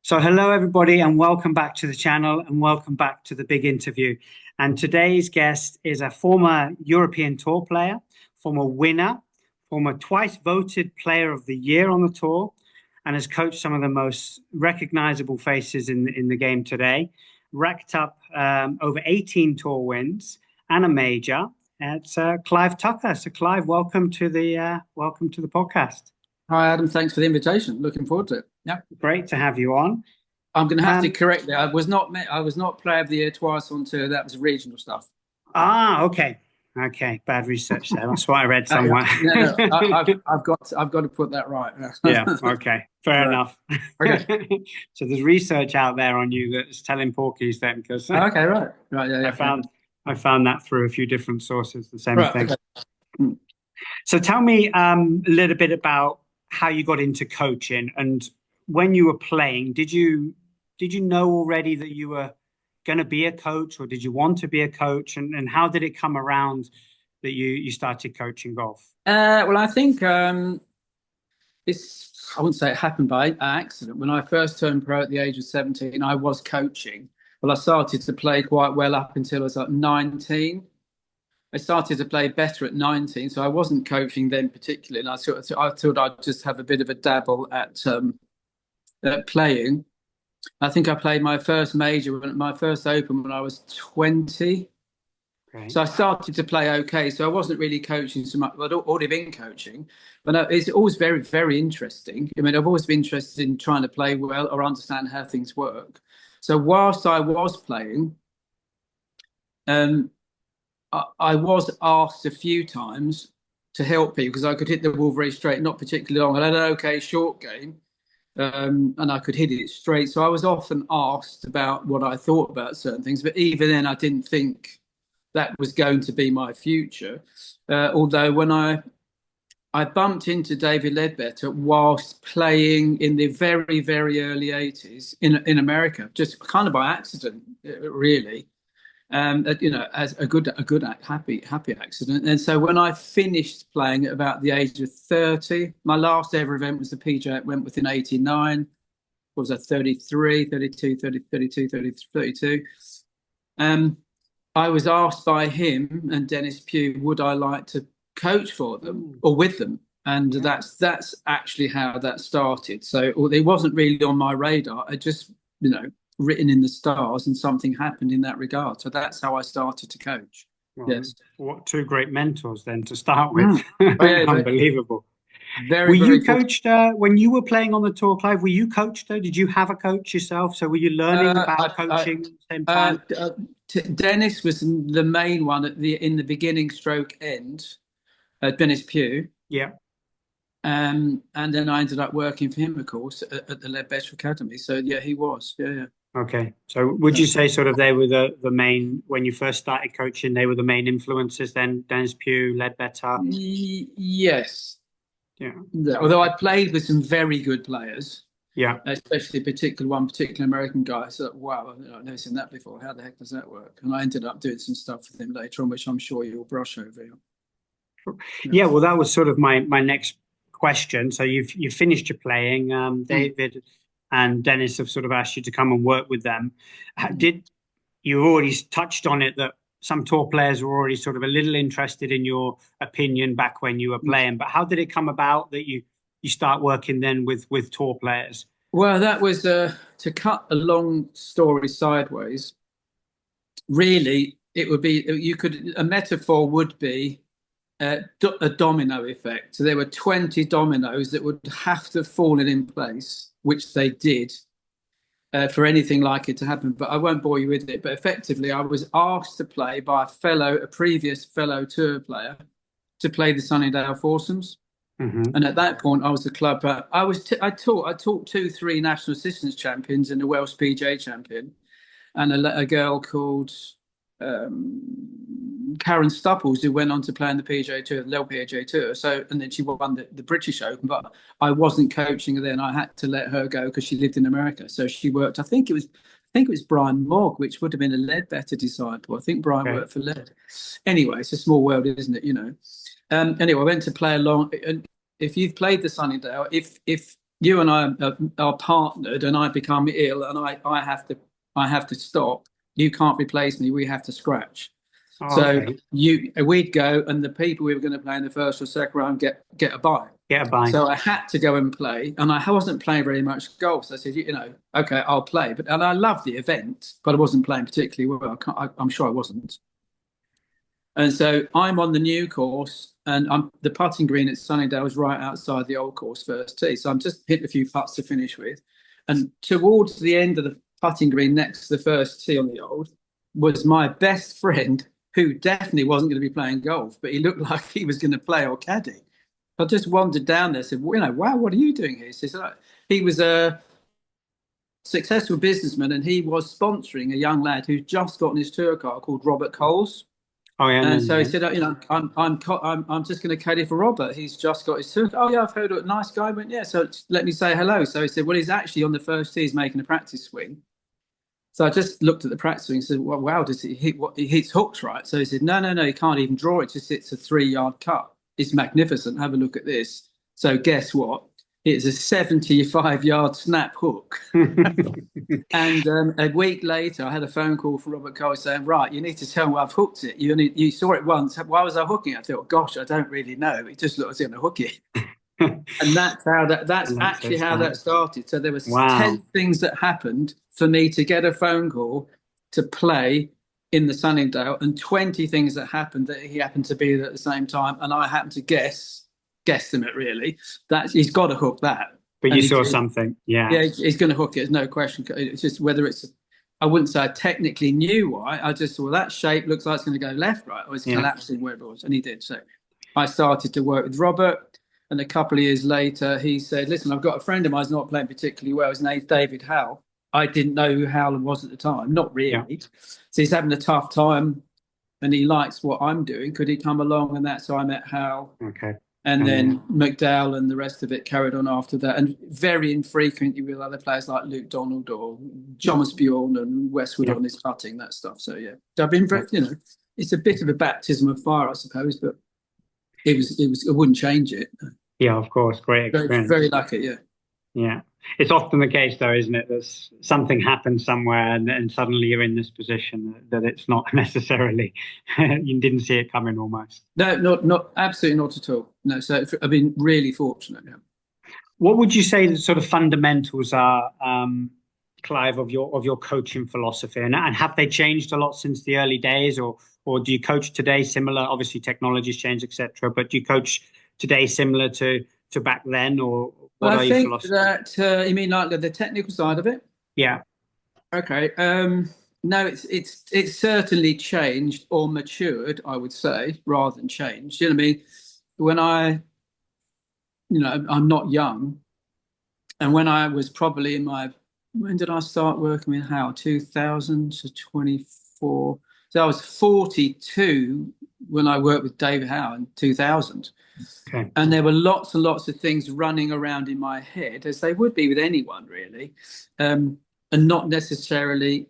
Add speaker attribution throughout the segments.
Speaker 1: So hello everybody and welcome back to the channel and welcome back to the big interview. And today's guest is a former European Tour player, former winner, former twice voted player of the year on the tour, and has coached some of the most recognizable faces in the game today. Racked up over 18 tour wins and a major. It's Clive Tucker. So Clive, welcome to the podcast.
Speaker 2: Hi, Adam. Thanks for the invitation. Looking forward to it. Yeah.
Speaker 1: Great to have you on.
Speaker 2: I'm going to have to correct that. I was not player of the year twice on tour. That was regional stuff.
Speaker 1: Okay. Okay. Bad research there. That's what I read somewhere.
Speaker 2: No, I've got to put that right.
Speaker 1: Yeah. Okay. Fair enough.
Speaker 2: Okay.
Speaker 1: So there's research out there on you that's telling porkies then, because
Speaker 2: Okay. Right. Yeah.
Speaker 1: I found that through a few different sources, the same
Speaker 2: Right.
Speaker 1: thing.
Speaker 2: Okay.
Speaker 1: So tell me a little bit about how you got into coaching, and when you were playing, did you know already that you were going to be a coach, or did you want to be a coach, and how did it come around that you started coaching golf?
Speaker 2: Well, I think it's. I wouldn't say it happened by accident. When I first turned pro at the age of 17, I was coaching. Well, I started to play quite well up until I was like 19. I started to play better at 19, so I wasn't coaching then particularly. And I thought I'd just have a bit of a dabble at playing. I think I played my first major, my first Open, when I was 20.
Speaker 1: Okay.
Speaker 2: So I started to play okay. So I wasn't really coaching so much. I'd already been coaching, but it's always very, very interesting. I mean, I've always been interested in trying to play well or understand how things work. So whilst I was playing, I was asked a few times to help people because I could hit the ball very straight, not particularly long. I had an okay short game, and I could hit it straight. So I was often asked about what I thought about certain things, but even then, I didn't think that was going to be my future. Although when I bumped into David Ledbetter whilst playing in the very, very early 80s in America, just kind of by accident, really. As a good, happy accident. And so when I finished playing at about the age of 30, my last ever event was the PGA at Wentworth in 89. What was that, 33, 32, 30, 32, 30, 32. I was asked by him and Dennis Pugh, would I like to coach for them or with them? And that's actually how that started. So it wasn't really on my radar. I just, written in the stars, and something happened in that regard. So that's how I started to coach.
Speaker 1: Well,
Speaker 2: Yes.
Speaker 1: what two great mentors then to start with.
Speaker 2: Oh, yeah,
Speaker 1: Unbelievable.
Speaker 2: Very,
Speaker 1: Were you
Speaker 2: very
Speaker 1: coached when you were playing on the tour, Clive? Were you coached though? Did you have a coach yourself? So were you learning about coaching at the same time?
Speaker 2: Dennis was the main one in the beginning stroke end, Dennis Pugh.
Speaker 1: Yeah.
Speaker 2: And then I ended up working for him, of course, at the Ledbetter Academy. So yeah, he was. Yeah.
Speaker 1: Okay. So would you say sort of they were the main, when you first started coaching, they were the main influences then, Dennis Pugh, Ledbetter?
Speaker 2: Yes.
Speaker 1: Yeah.
Speaker 2: Although I played with some very good players.
Speaker 1: Yeah.
Speaker 2: Especially one particular American guy. So wow, I've never seen that before. How the heck does that work? And I ended up doing some stuff with him later on, which I'm sure you'll brush over.
Speaker 1: Yeah, well, that was sort of my next question. So you've finished your playing. David and Dennis have sort of asked you to come and work with them. Did you already touched on it that some tour players were already sort of a little interested in your opinion back when you were playing, but how did it come about that you start working then with tour players?
Speaker 2: Well, that was to cut a long story sideways. Really, it would be a metaphor would be a domino effect. So there were 20 dominoes that would have to have fallen in place, which they did, for anything like it to happen. But I won't bore you with it. But effectively, I was asked to play by a previous fellow tour player, to play the Sunnydale foursomes.
Speaker 1: Mm-hmm.
Speaker 2: And at that point, I was the club. I taught 2, 3 national assistance champions and a Welsh PGA champion, and a girl called Karen Stupples, who went on to play in the PGA Tour, the LPGA Tour. So, and then she won the British Open. But I wasn't coaching her then. I had to let her go because she lived in America. So she worked. I think it was Brian Mogg, which would have been a Ledbetter disciple. I think Brian worked for Led. Anyway, it's a small world, isn't it? Anyway, I went to play along. And if you've played the Sunnydale, if you and I are partnered, and I become ill, and I have to stop. You can't replace me. We have to scratch.
Speaker 1: Oh,
Speaker 2: So
Speaker 1: okay.
Speaker 2: we'd go, and the people we were going to play in the first or second round get a bye.
Speaker 1: Get a bye.
Speaker 2: So I had to go and play, and I wasn't playing very much golf. So I said, okay, I'll play. And I loved the event, but I wasn't playing particularly well. I'm sure I wasn't. And so I'm on the new course, and the putting green at Sunningdale is right outside the old course first tee. So I'm just hitting a few putts to finish with. And towards the end of the putting green next to the first tee on the old was my best friend, who definitely wasn't going to be playing golf, but he looked like he was going to play or caddy. I just wandered down there and said, wow, what are you doing here? He says, he was a successful businessman, and he was sponsoring a young lad who's just gotten his tour car called Robert Coles.
Speaker 1: Oh yeah.
Speaker 2: And so he said, I'm just going to caddy for Robert. He's just got his tour. Oh yeah, I've heard of it. Nice guy. Went, yeah. So let me say hello. So he said, well, he's actually on the first tee. He's making a practice swing. So I just looked at the practice swing and said, well, wow, does he hit what he hits hooks right? So he said, no, he can't even draw it. Just hits a 3-yard cut. It's magnificent. Have a look at this. So guess what? It's a 75-yard snap hook. And a week later, I had a phone call from Robert Cole saying, right, you need to tell me I've hooked it. You saw it once. Why was I hooking it? I thought, gosh, I don't really know. It just looked like I was going to hook it. And that's actually how that started. So there was 10 things that happened for me to get a phone call to play in the Sunningdale, and 20 things that happened that he happened to be there at the same time, and I happened to guesstimate really that he's got to hook that.
Speaker 1: But you saw something, yeah.
Speaker 2: Yeah, he's going to hook it. There's no question. It's just whether I wouldn't say I technically knew why. I just saw that shape looks like it's going to go left, right, or it's collapsing where it was, and he did. So I started to work with Robert. And a couple of years later, he said, listen, I've got a friend of mine who's not playing particularly well. His name's David Howell. I didn't know who Howell was at the time. Not really. Yeah. So he's having a tough time, and he likes what I'm doing. Could he come along? And that's how I met Howell.
Speaker 1: Okay.
Speaker 2: And then McDowell and the rest of it carried on after that. And very infrequently with other players like Luke Donald or Thomas Bjorn and Westwood on his putting, that stuff. So, yeah. I've been, it's a bit of a baptism of fire, I suppose, but it wouldn't change it.
Speaker 1: Yeah, of course. Great experience.
Speaker 2: Very lucky, yeah.
Speaker 1: Yeah. It's often the case, though, isn't it? That something happens somewhere and suddenly you're in this position that it's not necessarily, you didn't see it coming almost.
Speaker 2: No, not absolutely not at all. No, so I've been really fortunate. Yeah.
Speaker 1: What would you say the sort of fundamentals are, Clive, of your coaching philosophy? And have they changed a lot since the early days, or do you coach today similar? Obviously, technology's changed, etc. But do you coach today similar to back then, or what are your philosophies?
Speaker 2: I think that you mean like the technical side of it?
Speaker 1: Yeah.
Speaker 2: Okay. No, it's certainly changed or matured, I would say, rather than changed. You know what I mean? When I'm not young, and when I was probably when did I start working with Howell? 2000 to 24. So I was 42 when I worked with David Howell in 2000.
Speaker 1: Okay.
Speaker 2: And there were lots and lots of things running around in my head, as they would be with anyone, really, and not necessarily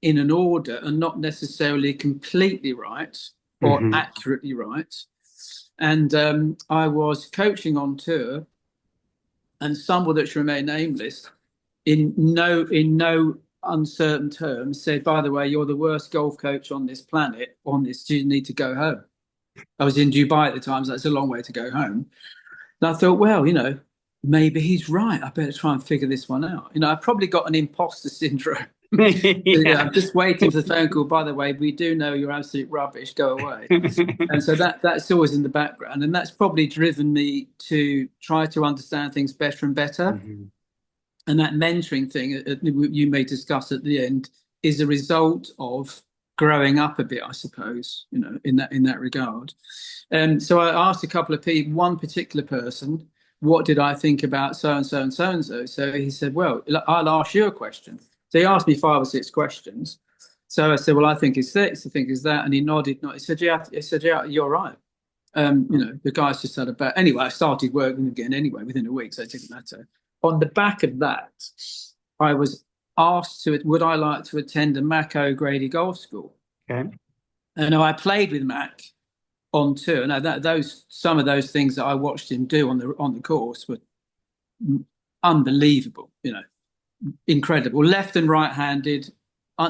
Speaker 2: in an order, and not necessarily completely right or accurately right. And I was coaching on tour, and someone that should remain nameless, in no uncertain terms, said, by the way, you're the worst golf coach on this planet. You need to go home. I was in Dubai at the time, so that's a long way to go home. And I thought, well, maybe he's right. I better try and figure this one out. I probably got an imposter syndrome. I'm just waiting for the phone call. By the way, we do know you're absolute rubbish. Go away. And so that's always in the background, and that's probably driven me to try to understand things better and better. And that mentoring thing you may discuss at the end is a result of growing up a bit, I suppose, in that regard. So I asked a couple of people, one particular person, what did I think about so and so and so and so? So he said, well, I'll ask you a question. So he asked me 5 or 6 questions. So I said, well, I think it's this, I think it's that. And he nodded. He said, yeah, you're right. The guy's just had a bad. Anyway, I started working again anyway within a week, so it didn't matter. On the back of that, I was asked would I like to attend a Mac O'Grady golf school?
Speaker 1: Okay.
Speaker 2: And I played with Mac on tour. Now some of those things that I watched him do on the course were unbelievable, incredible. Left and right-handed.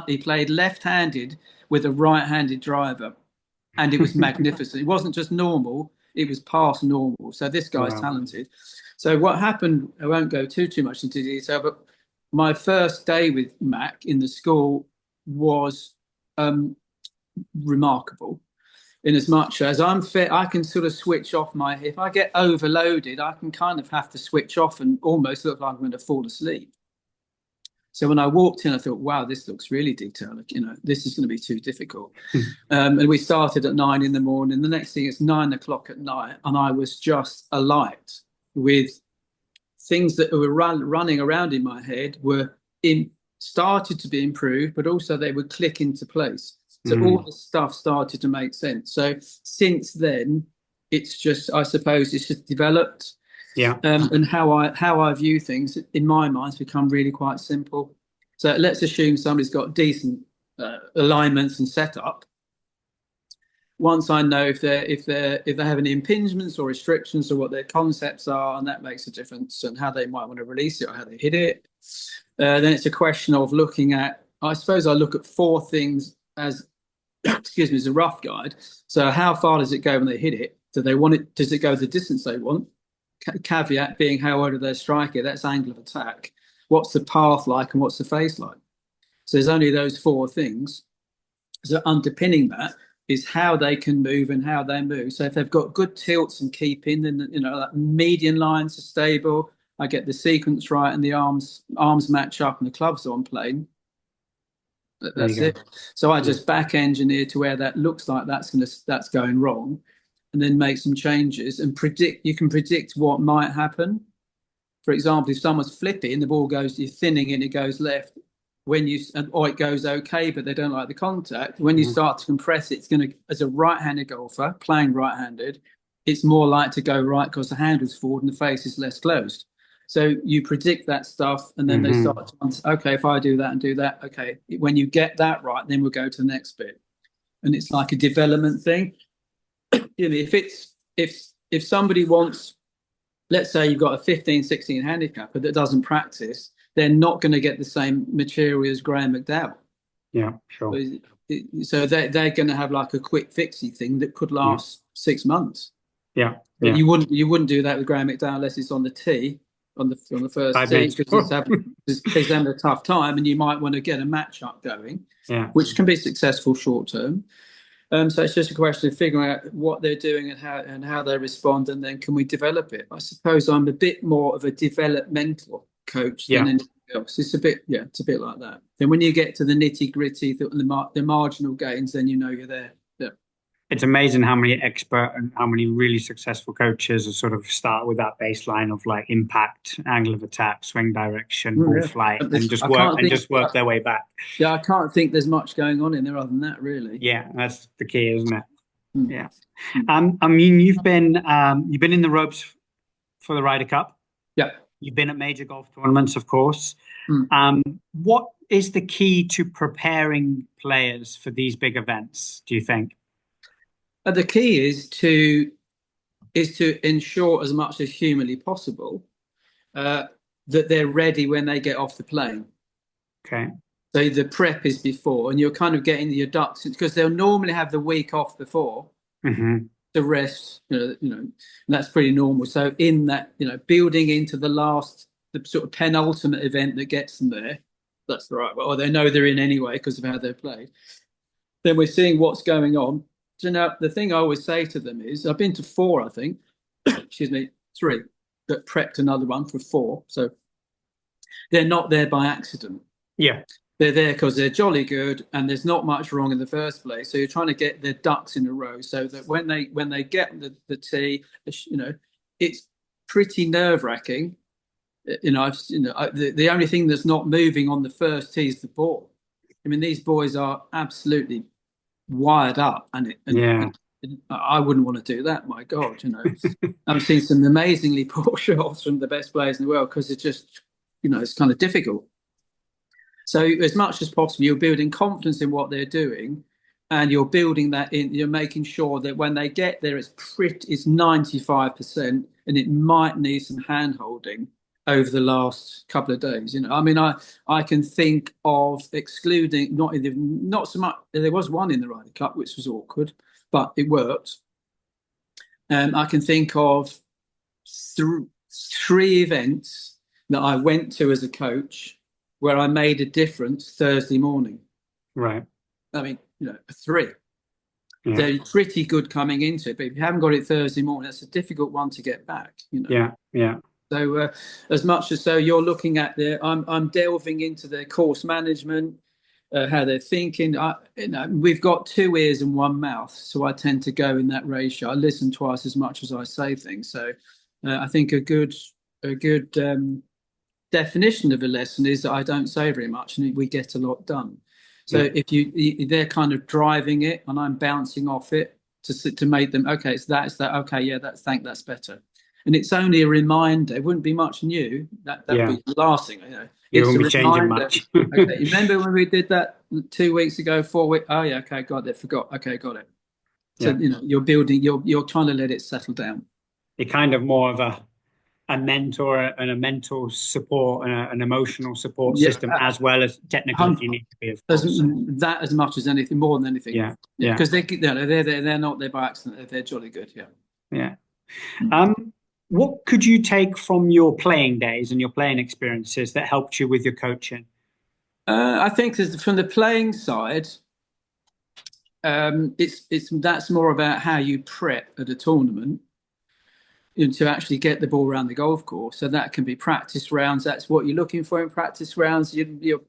Speaker 2: He played left-handed with a right-handed driver, and it was magnificent. It wasn't just normal, it was past normal. So this guy's talented. So what happened, I won't go too much into detail, but my first day with Mac in the school was remarkable, in as much as I'm fit, I can sort of switch off if I get overloaded, I can kind of have to switch off and almost look like I'm going to fall asleep. So when I walked in, I thought, wow, this looks really detailed. This is going to be too difficult. And we started at 9 in the morning. The next thing, it's 9 o'clock at night. And I was just alight with things that were running around in my head started to be improved, but also they would click into place. So all the stuff started to make sense. So since then, I suppose it's just developed.
Speaker 1: Yeah.
Speaker 2: And how I view things, in my mind, has become really quite simple. So let's assume somebody's got decent alignments and setup. Once I know if they have any impingements or restrictions or what their concepts are, and that makes a difference, and how they might want to release it or how they hit it, then it's a question of looking at. I suppose I look at 4 things as, as a rough guide. So how far does it go when they hit it? Do they want it? Does it go the distance they want? Caveat being, how well do they strike it? That's angle of attack. What's the path like, and what's the face like? So there's only those 4 things. So underpinning that is how they can move and how they move. So if they've got good tilts and keeping, then that median lines are stable. I get the sequence right, and the arms match up, and the clubs are on plane. That's it. So I just back engineer to where that looks like that's going wrong, and then make some changes and predict. You can predict what might happen. For example, if someone's flipping, the ball goes, you're thinning and it goes left. Or it goes okay, but they don't like the contact. When you start to compress it, it's going to, as a right-handed golfer playing right-handed, it's more likely to go right because the handle's forward and the face is less closed. So you predict that stuff, and then they start to, okay, if I do that and do that, okay, when you get that right, then we'll go to the next bit. And it's like a development thing. If somebody wants, let's say you've got a 15, 16 handicapper that doesn't practice, they're not going to get the same material as Graeme McDowell.
Speaker 1: Yeah, sure.
Speaker 2: So they're going to have like a quick fixy thing that could last 6 months.
Speaker 1: Yeah.
Speaker 2: But you wouldn't do that with Graeme McDowell unless it's on the tee, on the first tee, because he's having a tough time, and you might want to get a match up going, which can be successful short term. So it's just a question of figuring out what they're doing and how they respond, and then can we develop it? I suppose I'm a bit more of a developmental coach than anything else. It's a bit like that. Then when you get to the nitty gritty, the marginal gains, then you're there. Yeah.
Speaker 1: It's amazing how many expert and how many really successful coaches are sort of start with that baseline of like impact, angle of attack, swing direction, ball flight, and just work their way back.
Speaker 2: Yeah, I can't think there's much going on in there other than that, really.
Speaker 1: Yeah, that's the key, isn't it? Yeah. I mean, you've been in the ropes for the Ryder Cup.
Speaker 2: Yeah.
Speaker 1: You've been at major golf tournaments, of course. What is the key to preparing players for these big events, do you think?
Speaker 2: The key is to ensure as much as humanly possible that they're ready when they get off the plane.
Speaker 1: Okay.
Speaker 2: So the prep is before, and you're kind of getting your ducks, because they'll normally have the week off before to rest. And that's pretty normal. So in that, building into the sort of penultimate event that gets them there, that's the right way. Or they know they're in anyway because of how they've played. Then we're seeing what's going on. So now the thing I always say to them is, I've been to 4, I think, 3, but prepped another one for 4. So they're not there by accident.
Speaker 1: Yeah.
Speaker 2: They're there because they're jolly good and there's not much wrong in the first place. So you're trying to get their ducks in a row so that when they get the tee, it's pretty nerve-wracking. The only thing that's not moving on the first tee is the ball. I mean, these boys are absolutely wired up, and I wouldn't want to do that. My God, I've seen some amazingly poor shots from the best players in the world because it's just, it's kind of difficult. So as much as possible, you're building confidence in what they're doing, and you're building that in. You're making sure that when they get there, it's 95%, and it might need some hand holding. over the last couple of days. I mean, I can think of excluding not so much. There was one in the Ryder Cup which was awkward, but it worked. I can think of three events that I went to as a coach where I made a difference Thursday morning.
Speaker 1: Right.
Speaker 2: I mean, three.
Speaker 1: Yeah.
Speaker 2: They're pretty good coming into it, but if you haven't got it Thursday morning, that's a difficult one to get back.
Speaker 1: Yeah. Yeah.
Speaker 2: So as much as so you're looking at I'm delving into their course management, how they're thinking. We've got two ears and one mouth, so I tend to go in that ratio. I listen twice as much as I say things. So I think a good definition of a lesson is that I don't say very much and we get a lot done. So if they're kind of driving it and I'm bouncing off it to make them, okay, it's that, okay, yeah, that's better. And it's only a reminder. It wouldn't be much new. That'd be the last thing.
Speaker 1: You won't be changing much.
Speaker 2: Okay, you remember when we did that 2 weeks ago, 4 weeks? Oh yeah, okay, got it. Forgot. Okay, got it. So you're building. You're trying to let it settle down.
Speaker 1: You're kind of more of a mentor and a mental support and an emotional support system, as well as technical. You need to be, of course.
Speaker 2: That as much as anything, more than anything.
Speaker 1: Yeah.
Speaker 2: Because they're not there by accident. They're jolly good.
Speaker 1: Yeah. What could you take from your playing days and your playing experiences that helped you with your coaching?
Speaker 2: I think from the playing side, that's more about how you prep at a tournament to actually get the ball around the golf course. So that can be practice rounds. That's what you're looking for in practice rounds. You're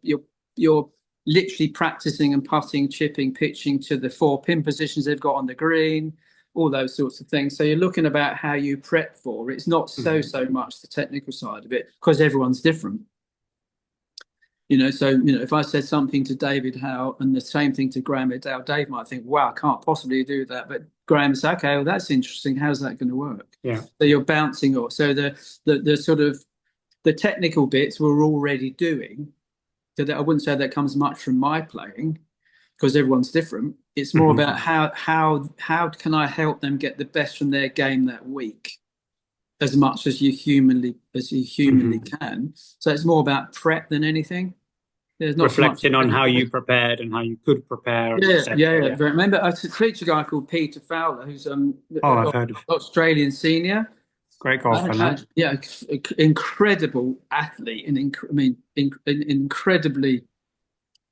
Speaker 2: literally practicing and putting, chipping, pitching to the 4 pin positions they've got on the green, all those sorts of things. So you're looking about how you prep for it. It's not so much the technical side of it, because everyone's different. If I said something to David Howell and the same thing to Graeme McDowell, Dave might think, wow, I can't possibly do that. But Graeme said, okay, well, that's interesting. How's that going to work?
Speaker 1: Yeah.
Speaker 2: So you're bouncing off. So the sort of the technical bits we're already doing. So that I wouldn't say that comes much from my playing, because everyone's different. It's more about how can I help them get the best from their game that week, as much as you humanly can. So it's more about prep than anything. There's not
Speaker 1: reflecting on how you prepared and how you could prepare.
Speaker 2: Yeah. Remember, I teach a guy called Peter Fowler, who's
Speaker 1: I've heard of
Speaker 2: Australian senior.
Speaker 1: Great golfer.
Speaker 2: Incredible athlete and incredibly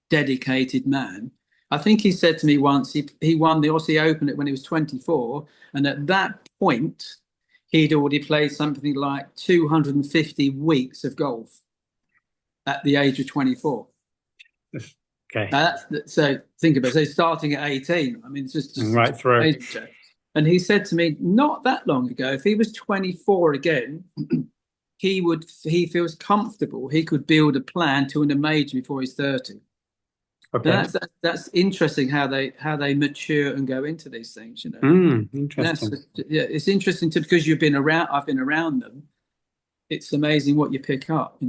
Speaker 2: dedicated man. I think he said to me once he won the Aussie Open when he was 24, and at that point he'd already played something like 250 weeks of golf at the age of 24.
Speaker 1: Okay.
Speaker 2: So think about it. So starting at 18. I mean, it's just
Speaker 1: right through.
Speaker 2: And he said to me not that long ago, if he was 24 again, he feels comfortable. He could build a plan to win a major before he's 30. Okay. That's interesting how they mature and go into these things.
Speaker 1: Interesting.
Speaker 2: It's interesting because I've been around them. It's amazing what you pick up.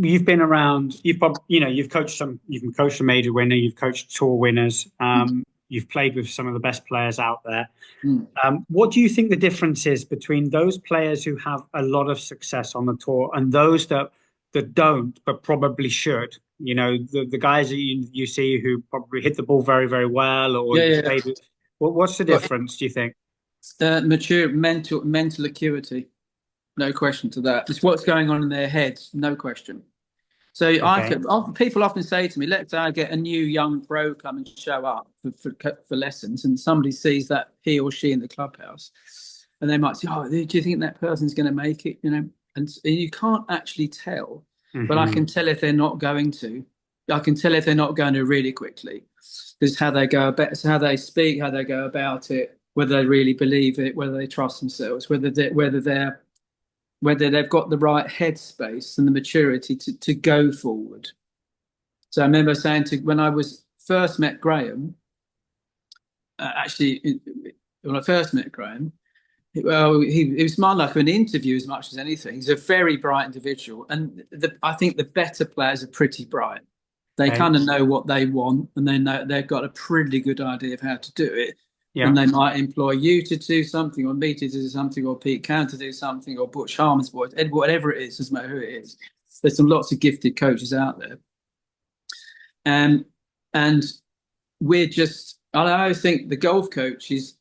Speaker 1: You've been around. You've coached a major winner. You've coached tour winners. You've played with some of the best players out there. What do you think the difference is between those players who have a lot of success on the tour and those that don't, but probably should? The guys that you see who probably hit the ball very, very well, or played with. What's the difference, do you think?
Speaker 2: Mature mental acuity, no question to that. It's what's going on in their heads, no question. So people often say to me, let's say I get a new young pro come and show up for lessons, and somebody sees that he or she in the clubhouse, and they might say, oh, do you think that person's going to make it? And you can't actually tell, but I can tell if they're not going to. I can tell if they're not going to really quickly. Because how they go about, how they speak, how they go about it, whether they really believe it, whether they trust themselves, whether they've got the right headspace and the maturity to go forward. So I remember saying when I first met Graeme, when I first met Graeme, well, he was more like an interview as much as anything. He's a very bright individual, and I think the better players are pretty bright. They kind of know what they want, and they know they've got a pretty good idea of how to do it.
Speaker 1: Yeah.
Speaker 2: And they might employ you to do something, or me to do something, or Pete Can to do something, or Butch Harmon's boys, whatever it is, doesn't matter who it is. There's some lots of gifted coaches out there. And we're just, I always think the golf coach is,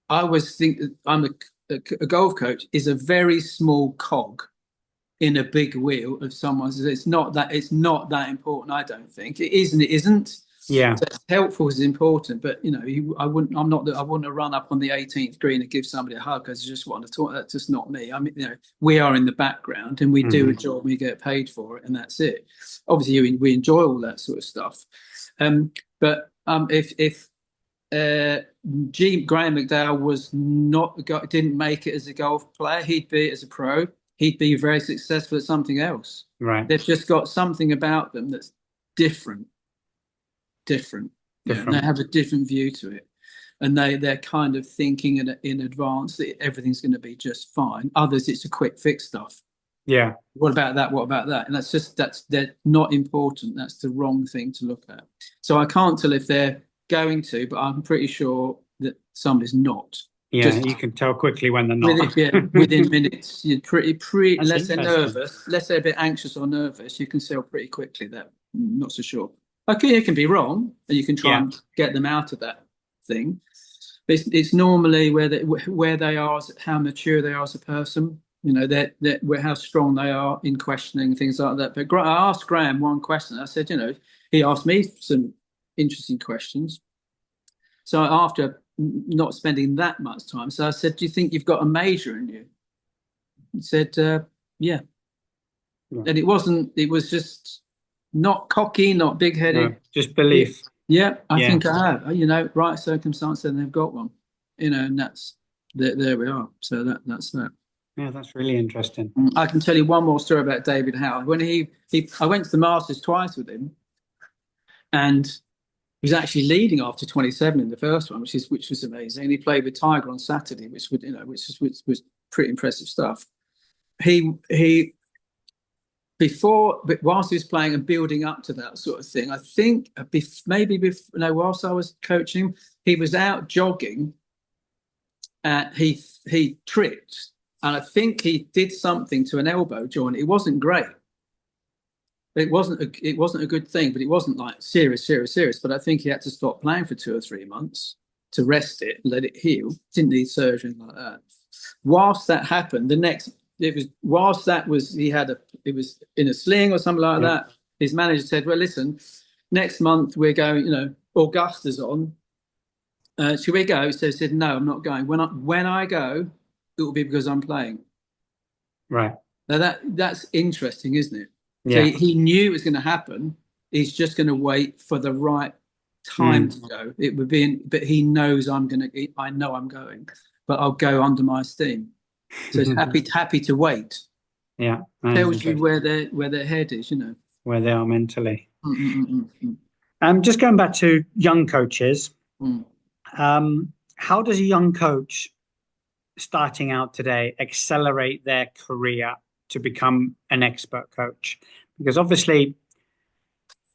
Speaker 2: I always think that a golf coach is a very small cog in a big wheel of someone's. It's not that important, I don't think. It is and it isn't.
Speaker 1: Yeah.
Speaker 2: So helpful is important, but I wouldn't run up on the 18th green and give somebody a hug because I just want to talk. That's just not me. I mean, we are in the background and we do a job, we get paid for it, and that's it. Obviously, we enjoy all that sort of stuff. But if Graeme McDowell didn't make it as a golf player, he'd be as a pro. He'd be very successful at something else.
Speaker 1: Right.
Speaker 2: They've just got something about them that's different. Yeah, and they have a different view to it, and they're kind of thinking in advance that everything's going to be just fine. Others, it's a quick fix stuff.
Speaker 1: Yeah.
Speaker 2: What about that? And they're not important. That's the wrong thing to look at. So I can't tell if they're going to, but I'm pretty sure that somebody's not.
Speaker 1: Yeah, you can tell quickly when they're not.
Speaker 2: Within minutes, you're pretty unless they're nervous, unless they're a bit anxious or nervous, you can tell pretty quickly that not so sure. Okay, it can be wrong, and you can try and get them out of that thing. But it's normally where they are, how mature they are as a person. How strong they are in questioning things like that. But I asked Graeme one question. I said, he asked me some interesting questions. So after not spending that much time, so I said, "Do you think you've got a major in you?" He said, "Yeah." And it was just not cocky, not big-headed,
Speaker 1: just belief.
Speaker 2: Yeah, I think I have. Right circumstance, and they've got one. And that's there we are. So that's that.
Speaker 1: Yeah, that's really interesting.
Speaker 2: I can tell you one more story about David Howell. When I went to the Masters twice with him, and he was actually leading after 27 in the first one, which was amazing. And he played with Tiger on Saturday, which was pretty impressive stuff. Whilst he was playing and building up to that sort of thing, I think whilst I was coaching, he was out jogging, and he tripped, and I think he did something to an elbow joint. It wasn't great. It wasn't a good thing, but it wasn't like serious. But I think he had to stop playing for 2 or 3 months to rest it, let it heal. Didn't need surgery like that. Whilst that happened, it was in a sling or something like that. His manager said, "Well, listen, next month we're going. Augusta's on. Should we go?" So he said, "No, I'm not going. When I go, it will be because I'm playing."
Speaker 1: Right.
Speaker 2: Now that's interesting, isn't it?
Speaker 1: Yeah.
Speaker 2: So he knew it was going to happen. He's just going to wait for the right time to go. It would be, but he knows I know I'm going, but I'll go under my steam. So he's happy to wait.
Speaker 1: Yeah,
Speaker 2: tells you where their head is,
Speaker 1: where they are mentally. Just going back to young coaches, how does a young coach starting out today accelerate their career to become an expert coach? Because obviously,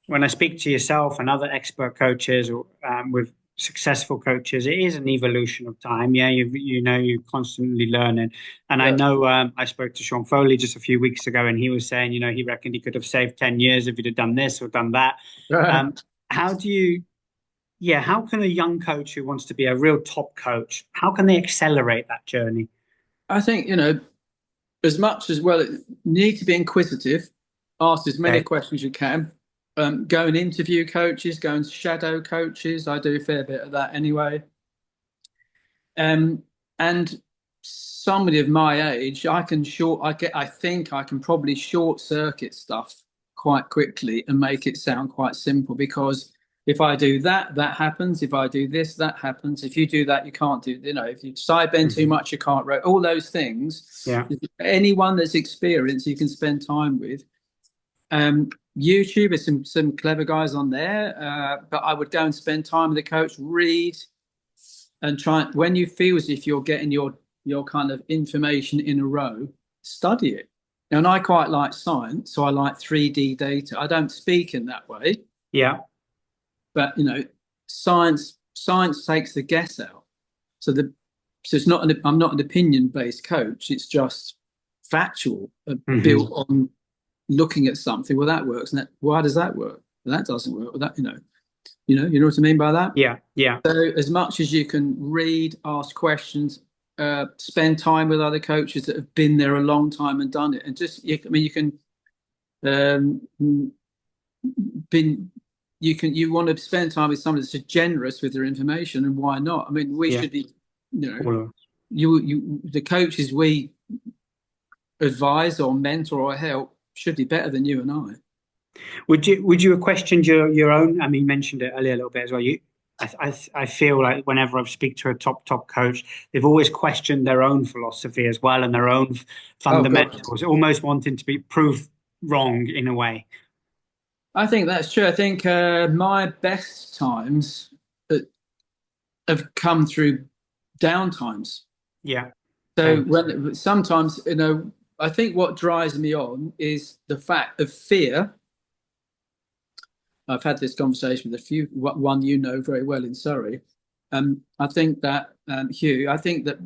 Speaker 1: when I speak to yourself and other expert coaches or with successful coaches, it is an evolution of time. Yeah, you're constantly learning. And I know I spoke to Sean Foley just a few weeks ago, and he was saying, he reckoned he could have saved 10 years if he'd have done this or done that. How can a young coach who wants to be a real top coach, how can they accelerate that journey?
Speaker 2: I think, as much as you need to be inquisitive, ask as many questions as you can. Go and interview coaches, go and shadow coaches. I do a fair bit of that anyway. And somebody of my age, I think I can probably short circuit stuff quite quickly and make it sound quite simple, because if I do that happens. If I do this, that happens. If you do that, you can't do. If you side bend too much, you can't rotate. All those things.
Speaker 1: Yeah.
Speaker 2: Anyone that's experienced, you can spend time with. YouTube, there's some clever guys on there, but I would go and spend time with the coach, read, and try. When you feel as if you're getting your kind of information in a row, study it. And I quite like science, so I like 3D data. I don't speak in that way.
Speaker 1: Yeah.
Speaker 2: But science takes the guess out. So it's not I'm not an opinion-based coach. It's just factual, built on looking at something. Well, that works. And why does that work? Well, that doesn't work. Well, that, you know what I mean by that?
Speaker 1: Yeah, yeah.
Speaker 2: So as much as you can read, ask questions, spend time with other coaches that have been there a long time and done it, and you can, you want to spend time with somebody that's generous with their information, and why not? I mean, we should be, the coaches we advise or mentor or help should be better than you and I.
Speaker 1: Would you have questioned your own? I mean, you mentioned it earlier a little bit as well. I feel like whenever I speak to a top coach, they've always questioned their own philosophy as well and their own fundamentals, almost wanting to be proved wrong in a way.
Speaker 2: I think that's true. I think my best times have come through down times.
Speaker 1: Yeah.
Speaker 2: So sometimes, I think what drives me on is the fact of fear. I've had this conversation with one you know very well in Surrey. I think that, Hugh, I think that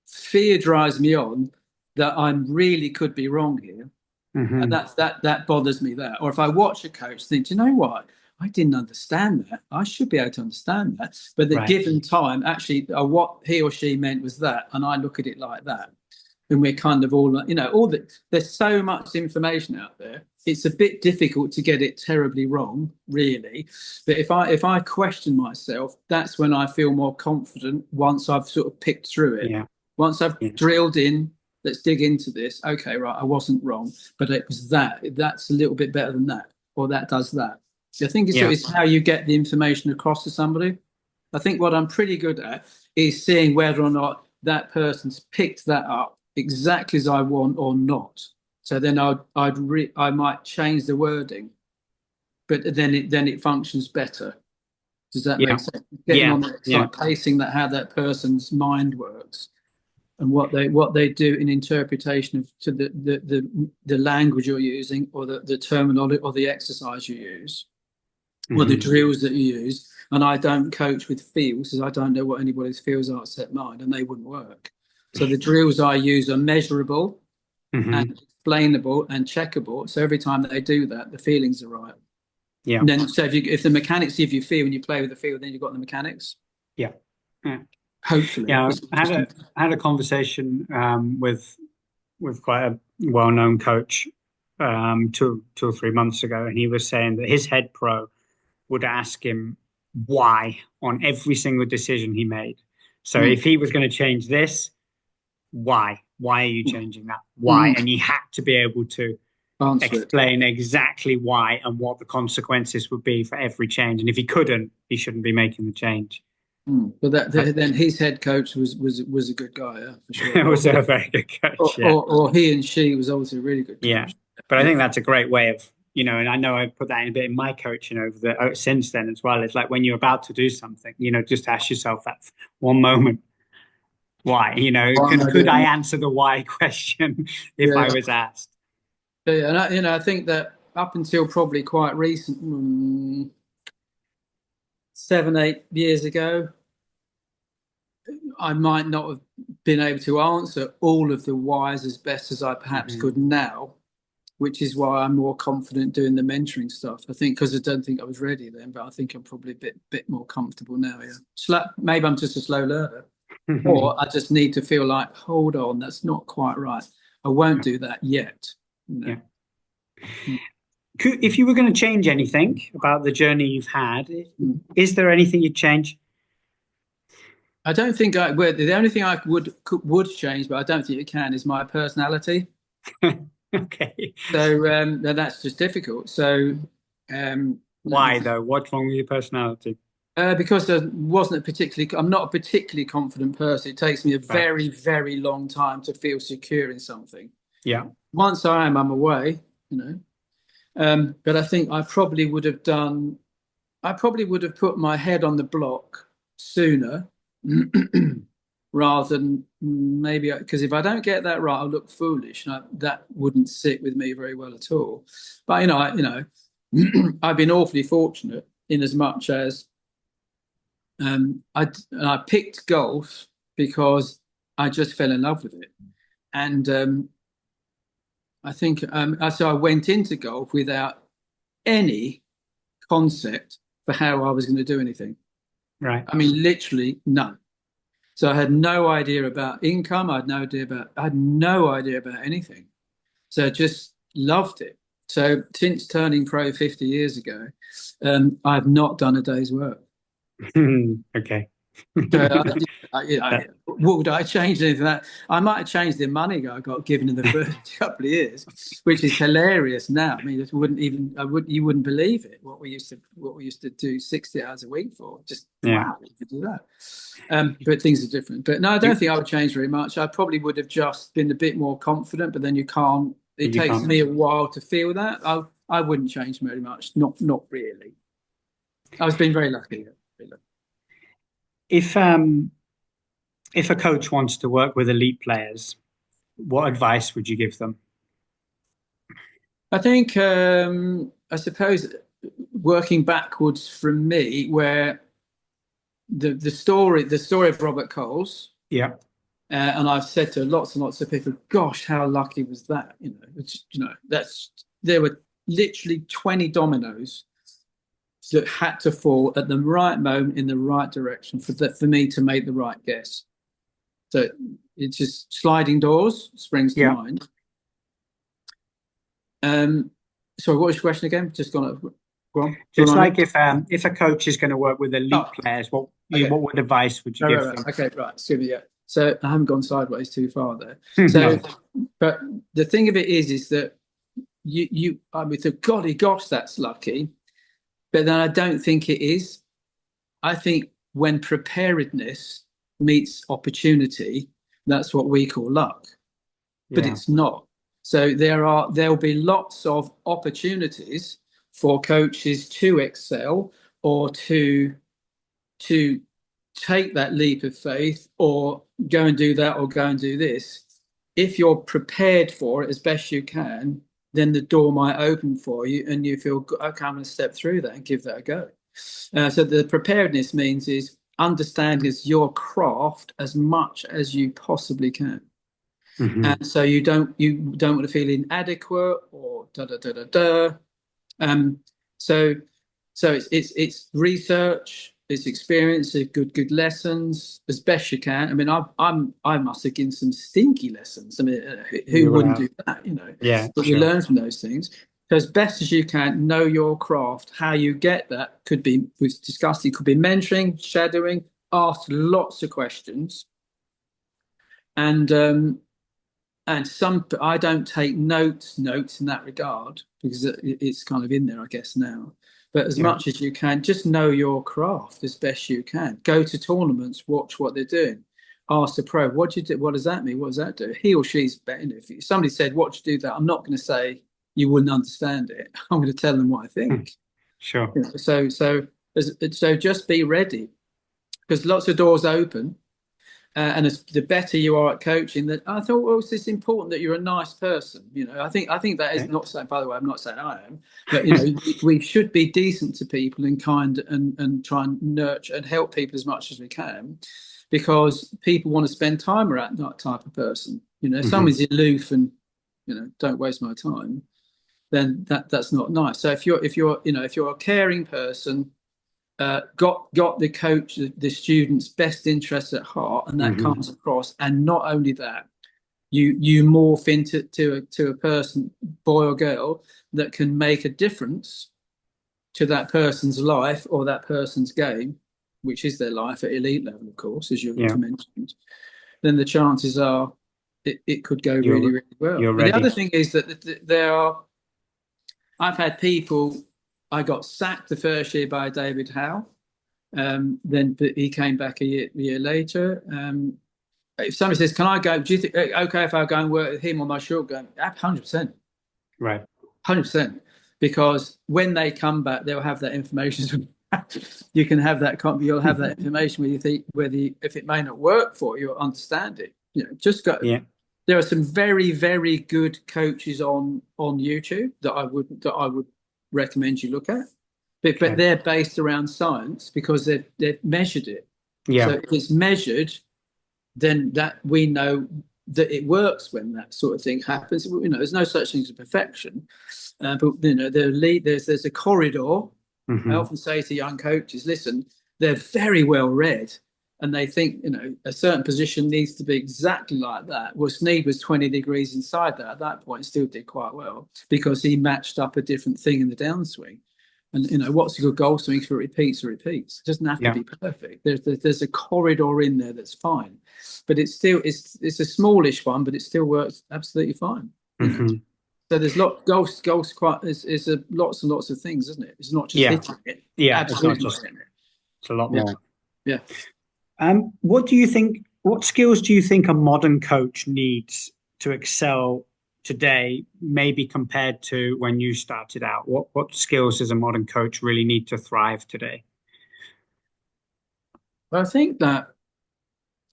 Speaker 2: fear drives me on, that I really could be wrong here. And that bothers me, that. Or if I watch a coach think, do you know what? I didn't understand that. I should be able to understand that. But at given time, actually, what he or she meant was that. And I look at it like that. And we're kind of all, there's so much information out there. It's a bit difficult to get it terribly wrong, really. But if I question myself, that's when I feel more confident, once I've sort of picked through it. Yeah. Once I've drilled in, let's dig into this. Okay, right, I wasn't wrong, but it was that. That's a little bit better than that, or that does that. I think it's how you get the information across to somebody. I think what I'm pretty good at is seeing whether or not that person's picked that up exactly as I want or not. So then I might change the wording, but then it functions better. Does that make sense? Getting on there, like pacing that, how that person's mind works, and what they do in interpretation to the language you're using, or the terminology, or the exercise you use, or the drills that you use. And I don't coach with feels, because I don't know what anybody's feels are set mind, and they wouldn't work. So the drills I use are measurable and explainable and checkable. So every time that they do that, the feelings are right. Yeah. And then, so if the mechanics give you feel when you play with the feel, then you've got the mechanics.
Speaker 1: Yeah.
Speaker 2: Hopefully.
Speaker 1: Yeah. I had a conversation with quite a well-known coach 2 or 3 months ago, and he was saying that his head pro would ask him why on every single decision he made. So if he was going to change this, why are you changing that? Why? And he had to be able to explain exactly why and what the consequences would be for every change. And if he couldn't, he shouldn't be making the change.
Speaker 2: But then his head coach was a good guy, for sure.
Speaker 1: It was a very good coach.
Speaker 2: Or he and she was also a really good coach.
Speaker 1: Yeah, but I think that's a great way of, and I know I put that in a bit in my coaching since then as well. It's like when you're about to do something, just ask yourself that one moment. Why? Could I answer the why question if I was asked?
Speaker 2: Yeah, and I think that up until probably quite recent, 7-8 years ago, I might not have been able to answer all of the whys as best as I perhaps could now, which is why I'm more confident doing the mentoring stuff. I think because I don't think I was ready then, but I think I'm probably a bit more comfortable now. Yeah, maybe I'm just a slow learner. Or I just need to feel like, hold on, that's not quite right. I won't do that yet.
Speaker 1: Yeah. If you were going to change anything about the journey you've had, is there anything you'd change?
Speaker 2: I don't think I would. The only thing I would change, but I don't think it can, is my personality.
Speaker 1: Okay.
Speaker 2: So that's just difficult. So
Speaker 1: why though? What's wrong with your personality?
Speaker 2: Because I'm not a particularly confident person. It takes me a very, very long time to feel secure in something.
Speaker 1: Yeah.
Speaker 2: Once I'm away, but I think I probably would have put my head on the block sooner rather than maybe, because if I don't get that right, I'll look foolish. And that wouldn't sit with me very well at all. But, I've been awfully fortunate in as much as I picked golf because I just fell in love with it, and I think so. I went into golf without any concept for how I was going to do anything.
Speaker 1: Right.
Speaker 2: I mean, literally none. So I had no idea about income. I had no idea about anything. So I just loved it. So since turning pro 50 years ago, I've not done a day's work.
Speaker 1: Okay.
Speaker 2: Would I change anything? That I might have changed the money I got given in the first couple of years, which is hilarious now. I mean, you wouldn't believe it. What we used to do 60 hours a week for. Just wow, you could do that. But things are different. But no, I don't think I would change very much. I probably would have just been a bit more confident. But then you can't. It takes me a while to feel that. I wouldn't change very much. Not really. I was being very lucky.
Speaker 1: If a coach wants to work with elite players, what advice would you give them?
Speaker 2: I think I suppose working backwards from me, where the story of Robert Coles,
Speaker 1: yeah,
Speaker 2: and I've said to lots and lots of people, "Gosh, how lucky was that?" There were literally 20 dominoes that had to fall at the right moment in the right direction for me to make the right guess. So it's just sliding doors springs to mind. Sorry, what was your question again? Just gone up. Go on.
Speaker 1: Just like if a coach is going to work with elite players, what advice would you give them?
Speaker 2: Okay, right. So I haven't gone sideways too far there. So, but the thing of it is that I mean, golly gosh, that's lucky. But then I don't think it is. I think when preparedness meets opportunity, that's what we call luck. But it's not. So there'll be lots of opportunities for coaches to excel or to take that leap of faith or go and do that or go and do this. If you're prepared for it as best you can, then the door might open for you and you feel, okay, I'm going to step through that and give that a go. So the preparedness means is understanding your craft as much as you possibly can.
Speaker 1: Mm-hmm.
Speaker 2: And so you don't want to feel inadequate or da da da da da. So it's research, it's experience, it's good lessons as best you can. I mean, I must have given some stinky lessons. I mean, who wouldn't do that?
Speaker 1: Yeah.
Speaker 2: But you learn from those things. So as best as you can, know your craft. How you get that could be, we've discussed, it could be mentoring, shadowing, ask lots of questions, and some I don't take notes in that regard because it's kind of in there, I guess, now. But as much as you can, just know your craft as best you can. Go to tournaments, watch what they're doing. Ask the pro, what do you do? What does that mean? What does that do? He or she's better. If somebody said, what do you do that? I'm not going to say you wouldn't understand it. I'm going to tell them what I think.
Speaker 1: Sure.
Speaker 2: So just be ready because lots of doors open. And the better you are at coaching, that I thought, well, it's important that you're a nice person. I think that is not saying. By the way, I'm not saying I am, but we should be decent to people and kind and try and nurture and help people as much as we can, because people want to spend time around that type of person. If someone's aloof and don't waste my time, then that's not nice. So if you're a caring person. Got the coach, the student's best interests at heart, and that comes across. And not only that, you morph into a person, boy or girl, that can make a difference to that person's life or that person's game, which is their life at elite level, of course, as you mentioned. Then the chances are it could go really, really well. But the other thing is that I've had people. I got sacked the first year by David Howell. Then he came back a year later. If somebody says, "Can I go?" Do you think okay if I go and work with him on my short game? 100%.
Speaker 1: Right.
Speaker 2: 100%. Because when they come back, they'll have that information. You can have that. You'll have that information where you think if it may not work for you, you'll understand it. Just go.
Speaker 1: Yeah.
Speaker 2: There are some very, very good coaches on YouTube that I would recommend you look at. but they're based around science because they've measured it.
Speaker 1: Yeah.
Speaker 2: So if it's measured, then that we know that it works when that sort of thing happens. There's no such thing as perfection, but there's a corridor. I often say to young coaches, listen, they're very well read, and they think a certain position needs to be exactly like that. Well, Snead was 20 degrees inside that at that point, and still did quite well because he matched up a different thing in the downswing. And what's a good goal swing? If it repeats, it repeats. It doesn't have to be perfect. There's a corridor in there that's fine, but it's a smallish one, but it still works absolutely fine. So there's golf's quite is lots and lots of things, isn't it? It's not just hitting it.
Speaker 1: Yeah,
Speaker 2: absolutely
Speaker 1: it's not just. It's a lot more.
Speaker 2: Yeah.
Speaker 1: What do you think? What skills do you think a modern coach needs to excel today, maybe compared to when you started out? What skills does a modern coach really need to thrive today?
Speaker 2: Well, I think that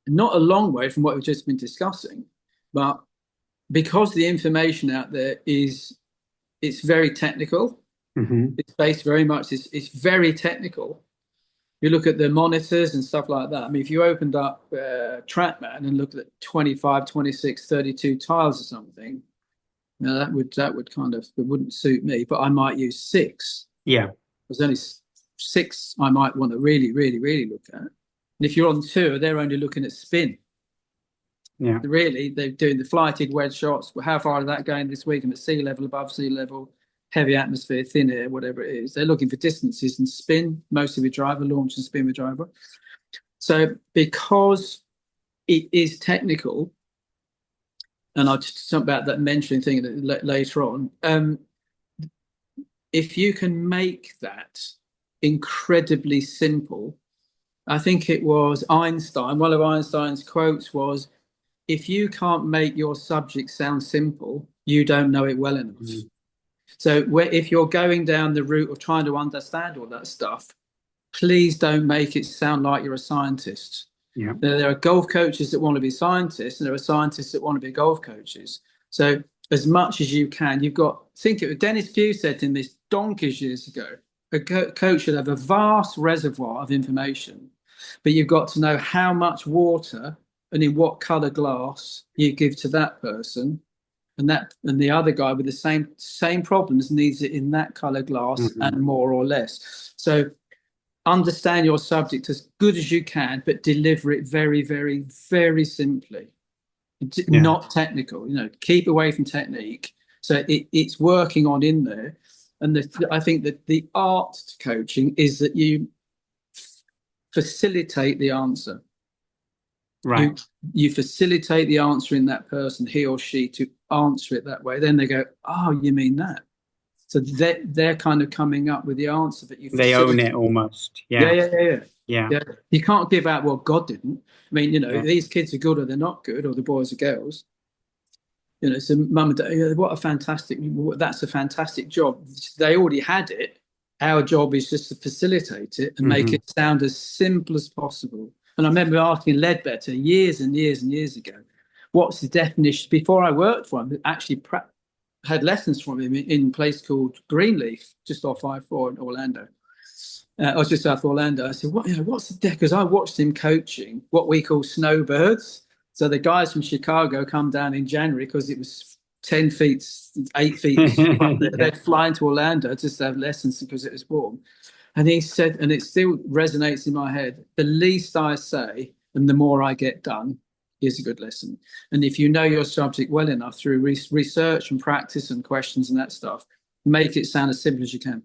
Speaker 2: not a long way from what we've just been discussing, but because the information out there it's very technical. It's based very much, it's very technical. You look at the monitors and stuff like that. I mean, if you opened up TrackMan and looked at 25, 26, 32 tiles or something, that would kind of, it wouldn't suit me, but I might use 6.
Speaker 1: Yeah.
Speaker 2: There's only 6 I might want to really, really, really look at. And if you're on tour, they're only looking at spin.
Speaker 1: Yeah.
Speaker 2: Really, they're doing the flighted wedge shots. How far is that going this week? And at sea level, above sea level, heavy atmosphere, thin air, whatever it is. They're looking for distances and spin, mostly with driver, launch and spin with driver. So because it is technical, and I'll just talk about that mentoring thing later on, if you can make that incredibly simple, I think it was Einstein, one of Einstein's quotes was, if you can't make your subject sound simple, you don't know it well enough. So if you're going down the route of trying to understand all that stuff, please don't make it sound like you're a scientist.
Speaker 1: Yeah.
Speaker 2: There are golf coaches that want to be scientists, and there are scientists that want to be golf coaches. So as much as you can, think of it. Dennis Pugh said in this donkeys years ago, a coach should have a vast reservoir of information, but you've got to know how much water and in what colour glass you give to that person, and the other guy with the same problems needs it in that colour glass and more or less. So understand your subject as good as you can, but deliver it very, very, very simply. Not technical. Keep away from technique. So it's working on in there. And I think that the art to coaching is that you facilitate the answer.
Speaker 1: Right.
Speaker 2: You facilitate the answer in that person, he or she, to answer it that way. Then they go, oh, you mean that? So they're kind of coming up with the answer that you.
Speaker 1: They own it almost. Yeah.
Speaker 2: You can't give out, well, God didn't. I mean, these kids are good or they're not good, or the boys or girls. So mum and dad, that's a fantastic job. They already had it. Our job is just to facilitate it and make it sound as simple as possible. And I remember asking Ledbetter years and years and years ago, what's the definition? Before I worked for him, I actually had lessons from him in a place called Greenleaf, just off I-4 in Orlando. I was just south of Orlando. I said, what's the definition? Because I watched him coaching what we call snowbirds. So the guys from Chicago come down in January because it was 10 feet, 8 feet. They'd fly into Orlando just to have lessons because it was warm. And he said, and it still resonates in my head, the least I say and the more I get done is a good lesson. And if you know your subject well enough through research and practice and questions and that stuff, make it sound as simple as you can,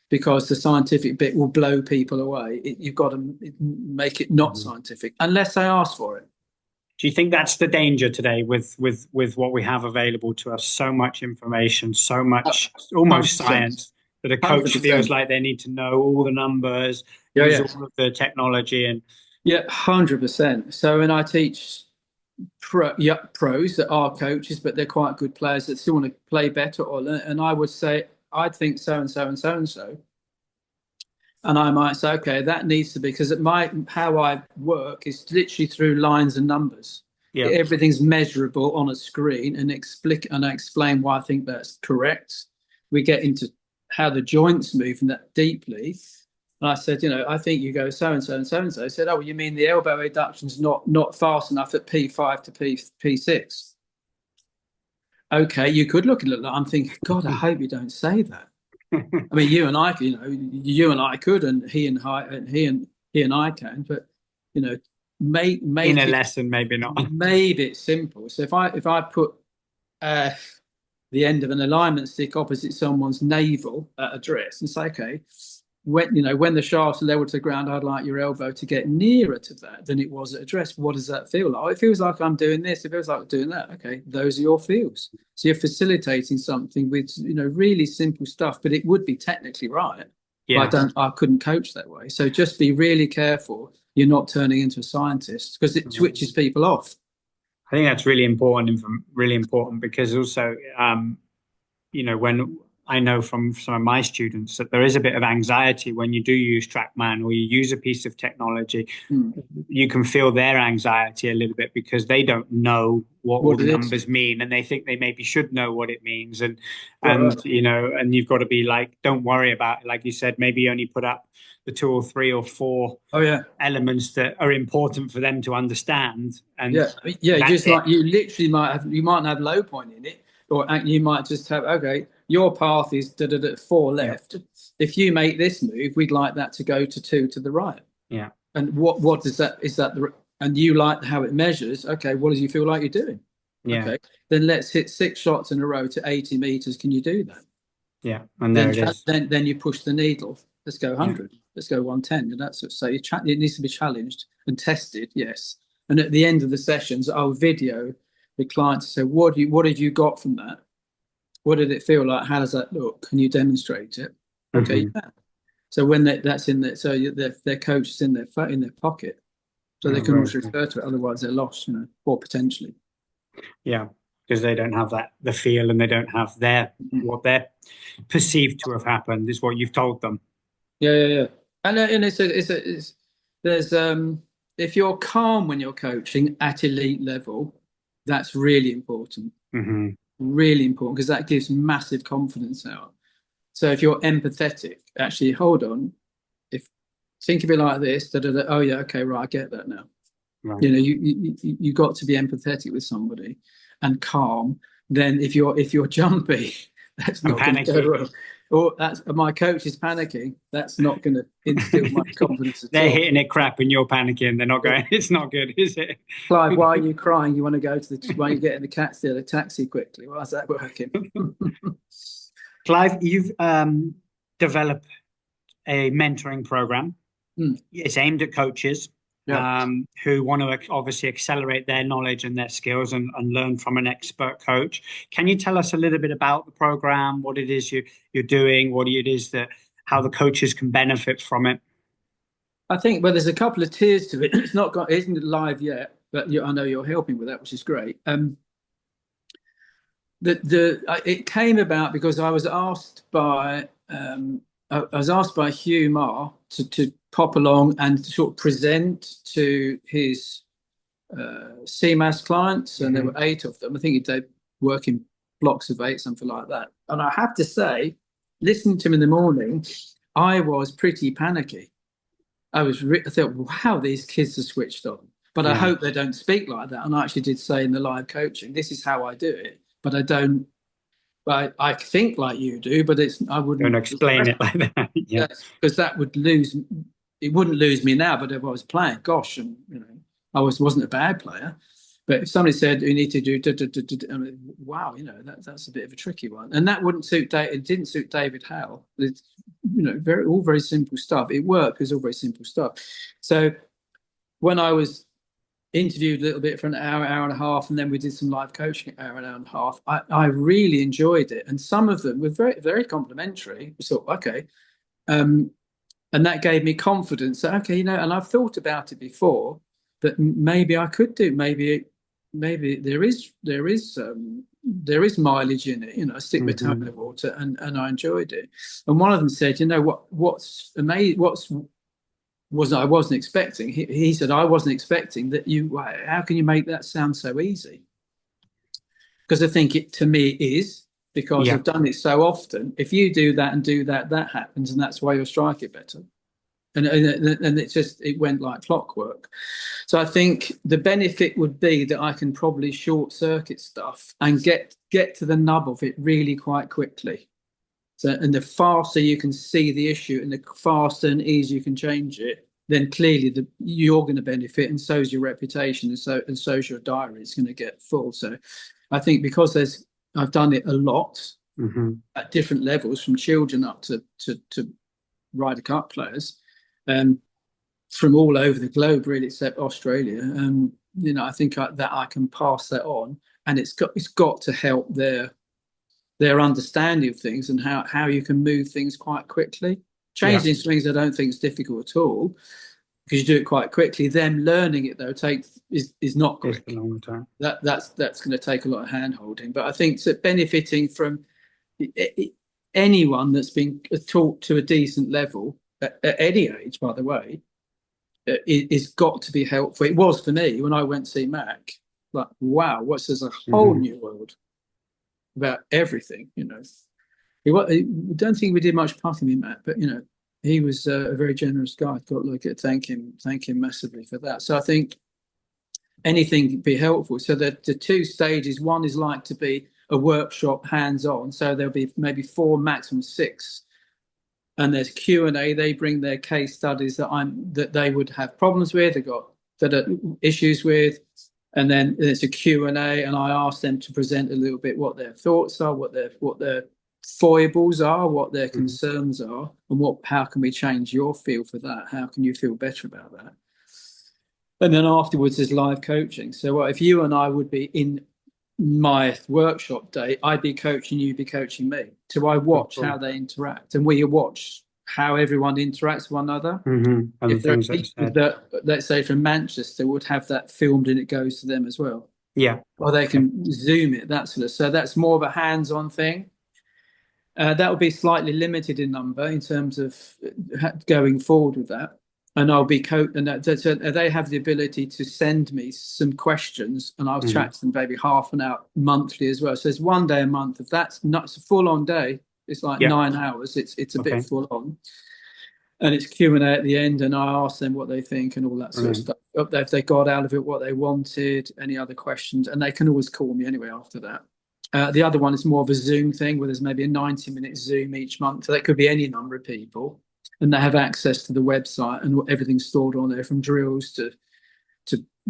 Speaker 2: because the scientific bit will blow people away. You've got to make it not scientific unless they ask for it.
Speaker 1: Do you think that's the danger today with what we have available to us? So much information, so much almost 100%. Science, that a coach 100%. Feels like they need to know all the numbers, use all of the technology. And
Speaker 2: 100%. So when I teach pros that are coaches, but they're quite good players that still want to play better or learn, and I would say, I think so and so and so and so. And I might say, okay, that needs to be, because how I work is literally through lines and numbers. Yeah. Everything's measurable on a screen, and I explain why I think that's correct. We get into how the joints move and that deeply. And I said, I think you go so and so and so and so. I said, oh, well, you mean the elbow reduction's not fast enough at P5 to P6? Okay, you could look at it. I'm thinking, God, I hope you don't say that. I mean, you and I could, and he and I can, but make
Speaker 1: in a
Speaker 2: it,
Speaker 1: lesson, maybe not.
Speaker 2: Made it simple. So if I put the end of an alignment stick opposite someone's navel at address and say, okay, when the shaft's level to the ground, I'd like your elbow to get nearer to that than it was at address. What does that feel like? Oh, it feels like I'm doing this. It feels like I'm doing that. Okay, those are your feels. So you're facilitating something with really simple stuff, but it would be technically right.
Speaker 1: Yeah.
Speaker 2: But I couldn't coach that way. So just be really careful. You're not turning into a scientist, because it switches people off.
Speaker 1: I think that's really important because also, when I know from some of my students that there is a bit of anxiety when you do use TrackMan or you use a piece of technology. You can feel their anxiety a little bit because they don't know what all the numbers mean, and they think they maybe should know what it means. And you've got to be like, don't worry about it. Like you said, maybe only put up the 2 or 3 or 4 elements that are important for them to understand. And
Speaker 2: just like you literally might have low point in it, or you might just have, okay, your path is 4 left. Yeah. If you make this move, we'd like that to go to 2 to the right.
Speaker 1: Yeah.
Speaker 2: And what does that, is that and you like how it measures? Okay, what do you feel like you're doing?
Speaker 1: Yeah.
Speaker 2: Okay, then let's hit 6 shots in a row to 80 meters. Can you do that?
Speaker 1: Yeah. And then it is.
Speaker 2: Then you push the needle. Let's go 100. Yeah. Let's go 110. And that's so it needs to be challenged and tested. Yes. And at the end of the sessions, I'll video the client to say, what have you got from that? What did it feel like? How does that look? Can you demonstrate it? Okay, you can. So when that's in there, so their coach is in their pocket, so they can also refer to it. Otherwise, they're lost, or potentially.
Speaker 1: Yeah, because they don't have the feel, and they don't have what they're perceived to have happened is what you've told them.
Speaker 2: Yeah. And there's if you're calm when you're coaching at elite level, that's really important. Really important, because that gives massive confidence out. So if you're empathetic, actually, hold on, think of it like this, oh yeah, okay, right, I get that now. Right. You got to be empathetic with somebody and calm. Then if you're jumpy, that's not going to go well. Or my coach is panicking, that's not going to instill much confidence at all.
Speaker 1: They're hitting it crap and you're panicking. They're not going. It's not good, is it?
Speaker 2: Clive, why are you crying? You want to go to why are you getting the taxi quickly? Why is that working?
Speaker 1: Clive, you've developed a mentoring program. It's aimed at coaches who want to obviously accelerate their knowledge and their skills and learn from an expert coach. Can you tell us a little bit about the program, what it is you're doing, what it is how the coaches can benefit from it?
Speaker 2: I think, well, there's a couple of tiers to it. It isn't live yet, but I know you're helping with that, which is great. It came about because I was asked by Hugh Marr to pop along and sort of present to his CMAS clients, and there were 8 of them. I think they work in blocks of 8, something like that. And I have to say, listening to him in the morning, I was pretty panicky. I thought, wow, these kids are switched on. But I hope they don't speak like that. And I actually did say in the live coaching, this is how I do it. But I don't. I think like you do, but I wouldn't.
Speaker 1: Don't explain it like that. Yeah,
Speaker 2: because that would lose. It wouldn't lose me now. But if I was playing, gosh, and I wasn't a bad player. But if somebody said you need to do, I mean, wow, that's a bit of a tricky one, and that wouldn't suit. It didn't suit David Howell. It's all very simple stuff. It worked. It's all very simple stuff. So when I was interviewed a little bit for an hour and a half, and then we did some live coaching hour and a half. I really enjoyed it, and some of them were very, very complimentary. So okay, and that gave me confidence that and I've thought about it before that maybe I could do. Maybe there is mileage in it. I stick my toe in the water, and I enjoyed it. And one of them said, what's amazing, I wasn't expecting. He said, I wasn't expecting that how can you make that sound so easy? Because I think to me it is. because I've done it so often. If you do that and do that, that happens, and that's why you'll strike it better. And it went like clockwork. So I think the benefit would be that I can probably short circuit stuff and get to the nub of it really quite quickly. So, and the faster you can see the issue and the faster and easier you can change it, then clearly you're going to benefit, and so is your reputation, and so's your diary. It's going to get full. So I think because I've done it a lot at different levels, from children up to Ryder Cup players, from all over the globe, really, except Australia. I think that I can pass that on, and it's got to help their understanding of things and how you can move things quite quickly. Changing swings, I don't think is difficult at all, because you do it quite quickly. Them learning it though is not quick.
Speaker 1: It's a long time.
Speaker 2: That's going to take a lot of hand holding. But I think that benefiting from anyone that's been taught to a decent level at any age, by the way, it's got to be helpful. It was for me when I went to see Mac. Like, wow, there's a whole new world about everything. I don't think we did much putting with Matt, but he was a very generous guy. I've got to look at thank him massively for that. So I think anything could be helpful. So the two stages, one is like to be a workshop hands-on. So there'll be maybe 4, maximum 6. And there's Q&A. They bring their case studies that they would have problems with, that are issues with. And then it's a Q&A, and I ask them to present a little bit what their thoughts are, what their foibles are, what their concerns are, and how can we change your feel for that? How can you feel better about that? And then afterwards is live coaching. So if you and I would be in my workshop day, I'd be coaching you, be coaching me. So I watch how they interact, and we watch how everyone interacts with one another. If there are people that, let's say from Manchester, would have that filmed and it goes to them as well.
Speaker 1: Yeah.
Speaker 2: Or they can zoom it, that sort of. So that's more of a hands-on thing. That will be slightly limited in number in terms of going forward with that. And I'll be they have the ability to send me some questions, and I'll chat to them maybe half an hour monthly as well. So there's one day a month. If that's not, it's a full-on day. It's like 9 hours. It's a bit full on, and it's Q&A at the end, and I ask them what they think and all that sort of stuff. If they got out of it what they wanted, any other questions, and they can always call me anyway after that. The other one is more of a Zoom thing, where there's maybe a 90-minute Zoom each month. So that could be any number of people, and they have access to the website and everything's stored on there, from drills to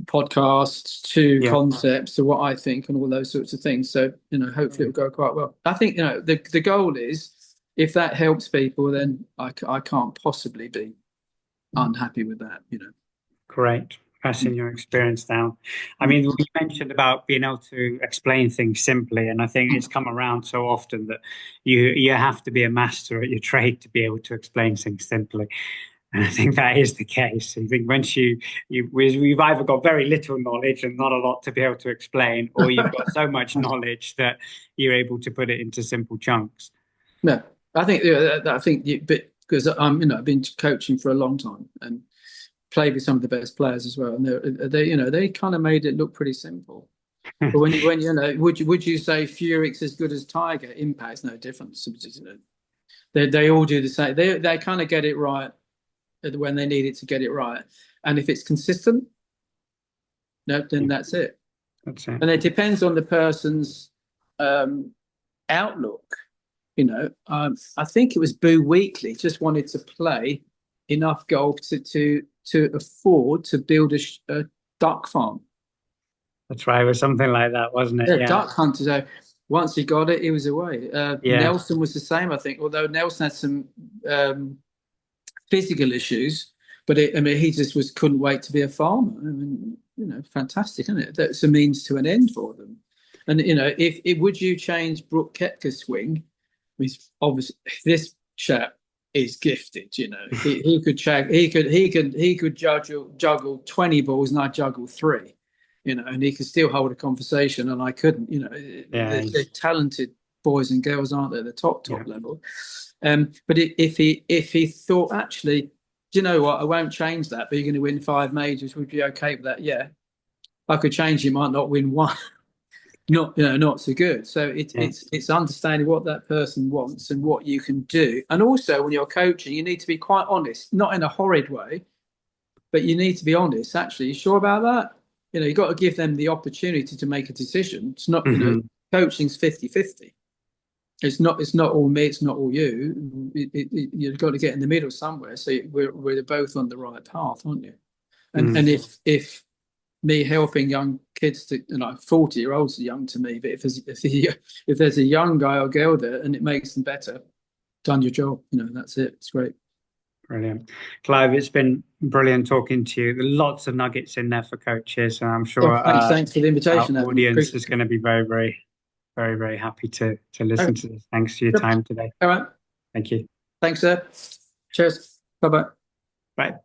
Speaker 2: podcasts to concepts to what I think and all those sorts of things. So hopefully it'll go quite well. I think the goal is, if that helps people, then I can't possibly be unhappy with that.
Speaker 1: Great. Passing your experience down. I mean, you mentioned about being able to explain things simply, and I think it's come around so often that you have to be a master at your trade to be able to explain things simply. And I think that is the case. I think once you've either got very little knowledge and not a lot to be able to explain, or you've got so much knowledge that you're able to put it into simple chunks.
Speaker 2: Yeah, I think because I've been coaching for a long time and played with some of the best players as well, and they kind of made it look pretty simple. But when would you say Furyk's as good as Tiger? Impact's no difference. They all do the same. They kind of get it right when they need it to get it right, and if it's consistent, then that's it.
Speaker 1: That's it.
Speaker 2: And it depends on the person's outlook. I think it was Boo Weekley just wanted to play enough golf to afford to build a duck farm.
Speaker 1: That's right. It was something like that, wasn't it?
Speaker 2: Yeah. Duck hunter. So once he got it, he was away. Nelson was the same, I think, although Nelson had some physical issues, but he just couldn't wait to be a farmer. I mean, fantastic, isn't it? That's a means to an end for them. And if would you change Brooke Koepka's swing? I mean, obviously, this chap is gifted. He could juggle 20 balls, and I juggle 3. And he could still hold a conversation, and I couldn't. They're talented boys and girls, aren't they? The top level. But if he thought, actually, do you know what? I won't change that, but you're going to win 5 majors. Would you be okay with that? Yeah, I could change. You might not win 1. not so good. So it's understanding what that person wants and what you can do. And also when you're coaching, you need to be quite honest, not in a horrid way, but you need to be honest. Actually, you sure about that? You've got to give them the opportunity to make a decision. It's not, coaching's 50-50. It's not all me, it's not all you. You've got to get in the middle somewhere. So we're both on the right path, aren't you? And if me helping young kids 40-year-olds are young to me, but if there's a young guy or girl there and it makes them better, done your job. That's it. It's great.
Speaker 1: Brilliant. Clive, it's been brilliant talking to you. There are lots of nuggets in there for coaches, and I'm sure
Speaker 2: thanks for the invitation.
Speaker 1: Our audience is going to be very, very, very, very happy to listen to this. Thanks for your time today.
Speaker 2: All right.
Speaker 1: Thank you.
Speaker 2: Thanks, sir. Cheers. Bye-bye.
Speaker 1: Bye.